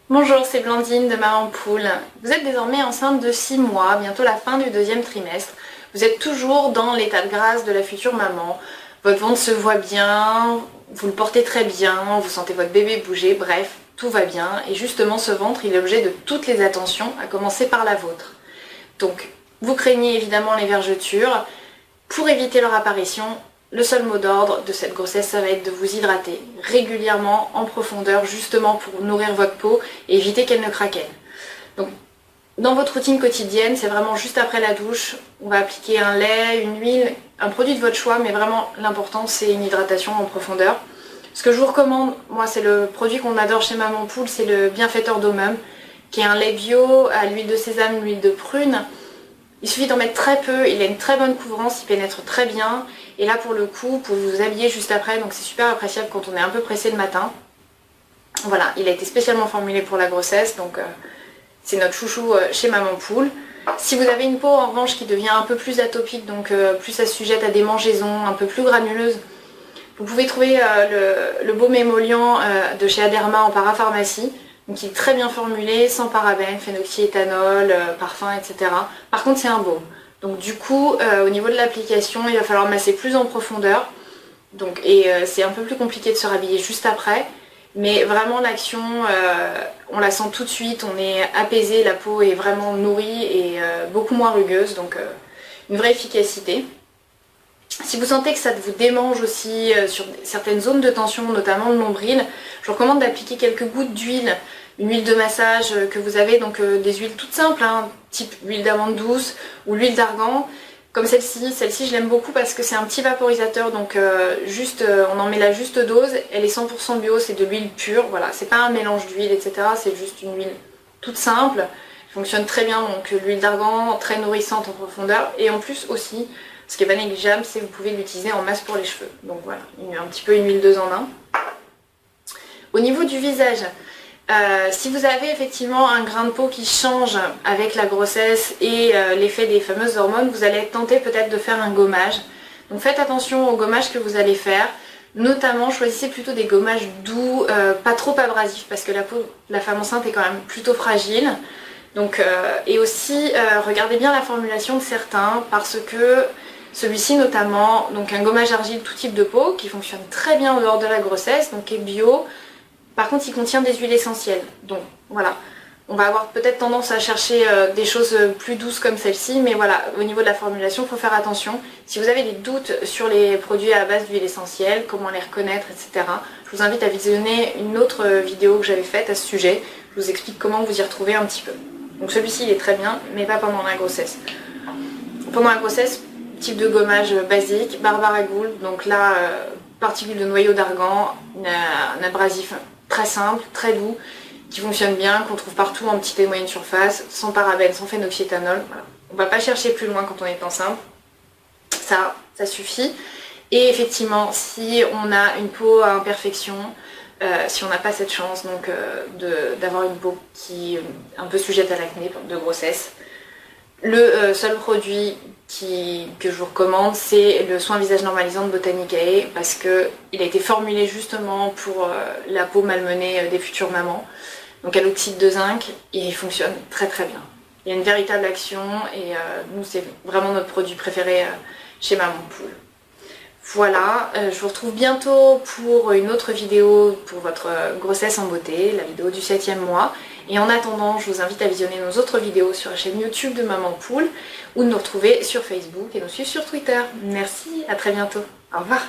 Bonjour, c'est Blandine de Maman Poule. Vous êtes désormais enceinte de 6 mois, bientôt la fin du deuxième trimestre. Vous êtes toujours dans l'état de grâce de la future maman. Votre ventre se voit bien, vous le portez très bien, vous sentez votre bébé bouger, bref, tout va bien. Et justement, ce ventre, il est l'objet de toutes les attentions, à commencer par la vôtre. Donc, vous craignez évidemment les vergetures. Pour éviter leur apparition, le seul mot d'ordre de cette grossesse, ça va être de vous hydrater régulièrement, en profondeur, justement pour nourrir votre peau et éviter qu'elle ne craquelle. Donc, dans votre routine quotidienne, c'est vraiment juste après la douche, on va appliquer un lait, une huile, un produit de votre choix, mais vraiment l'important c'est une hydratation en profondeur. Ce que je vous recommande, moi c'est le produit qu'on adore chez Maman Poule, c'est le Bienfaiteur d'Omum, qui est un lait bio à l'huile de sésame, l'huile de prune. Il suffit d'en mettre très peu, il a une très bonne couvrance, il pénètre très bien. Et là pour le coup, pour vous habiller juste après, donc c'est super appréciable quand on est un peu pressé le matin. Voilà, il a été spécialement formulé pour la grossesse, donc c'est notre chouchou chez Maman Poule. Si vous avez une peau en revanche qui devient un peu plus atopique, donc plus sujette à des mangeaisons, un peu plus granuleuse, vous pouvez trouver le baume émollient de chez Aderma en parapharmacie. Donc il est très bien formulé, sans parabènes, phénoxyéthanol, parfum, etc. Par contre c'est un baume. Donc du coup, au niveau de l'application, il va falloir masser plus en profondeur. Donc, c'est un peu plus compliqué de se rhabiller juste après. Mais vraiment l'action, on la sent tout de suite, on est apaisé, la peau est vraiment nourrie et beaucoup moins rugueuse. Donc une vraie efficacité. Si vous sentez que ça vous démange aussi sur certaines zones de tension, notamment le nombril, je vous recommande d'appliquer quelques gouttes d'huile, une huile de massage que vous avez, donc des huiles toutes simples, hein, type huile d'amande douce ou l'huile d'argan, comme celle-ci. Celle-ci je l'aime beaucoup parce que c'est un petit vaporisateur, donc on en met la juste dose, elle est 100% bio, c'est de l'huile pure, voilà, c'est pas un mélange d'huile, etc. C'est juste une huile toute simple, elle fonctionne très bien, donc l'huile d'argan, très nourrissante en profondeur, et en plus aussi, ce qui n'est pas négligeable, c'est que vous pouvez l'utiliser en masse pour les cheveux. Donc voilà, un petit peu une huile 2 en 1. Au niveau du visage, si vous avez effectivement un grain de peau qui change avec la grossesse et l'effet des fameuses hormones, vous allez être tenté peut-être de faire un gommage. Donc faites attention au gommage que vous allez faire. Notamment, choisissez plutôt des gommages doux, pas trop abrasifs, parce que la peau de la femme enceinte est quand même plutôt fragile. Donc, et aussi, regardez bien la formulation de certains, parce que celui-ci notamment, donc un gommage argile tout type de peau qui fonctionne très bien en dehors de la grossesse, donc qui est bio. Par contre, il contient des huiles essentielles. Donc voilà, on va avoir peut-être tendance à chercher des choses plus douces comme celle-ci, mais voilà, au niveau de la formulation, il faut faire attention. Si vous avez des doutes sur les produits à base d'huiles essentielles, comment les reconnaître, etc., je vous invite à visionner une autre vidéo que j'avais faite à ce sujet. Je vous explique comment vous y retrouver un petit peu. Donc celui-ci, il est très bien, mais pas pendant la grossesse. Pendant la grossesse, type de gommage basique, Barbara Gould, donc là, particules de noyau d'argan, un abrasif très simple, très doux, qui fonctionne bien, qu'on trouve partout en petite et moyenne surface, sans parabènes, sans phénoxyéthanol. Voilà. On ne va pas chercher plus loin quand on est enceinte, ça suffit. Et effectivement, si on a une peau à imperfection, si on n'a pas cette chance donc d'avoir une peau qui est un peu sujette à l'acné de grossesse, le seul produit que je vous recommande, c'est le soin visage normalisant de Botanicae, parce qu'il a été formulé justement pour la peau malmenée des futures mamans, donc à l'oxyde de zinc, et il fonctionne très très bien. Il y a une véritable action et nous c'est vraiment notre produit préféré chez Maman Poule. Voilà, je vous retrouve bientôt pour une autre vidéo pour votre grossesse en beauté, la vidéo du 7e mois. Et en attendant, je vous invite à visionner nos autres vidéos sur la chaîne YouTube de Maman Poule ou de nous retrouver sur Facebook et nous suivre sur Twitter. Merci, à très bientôt. Au revoir.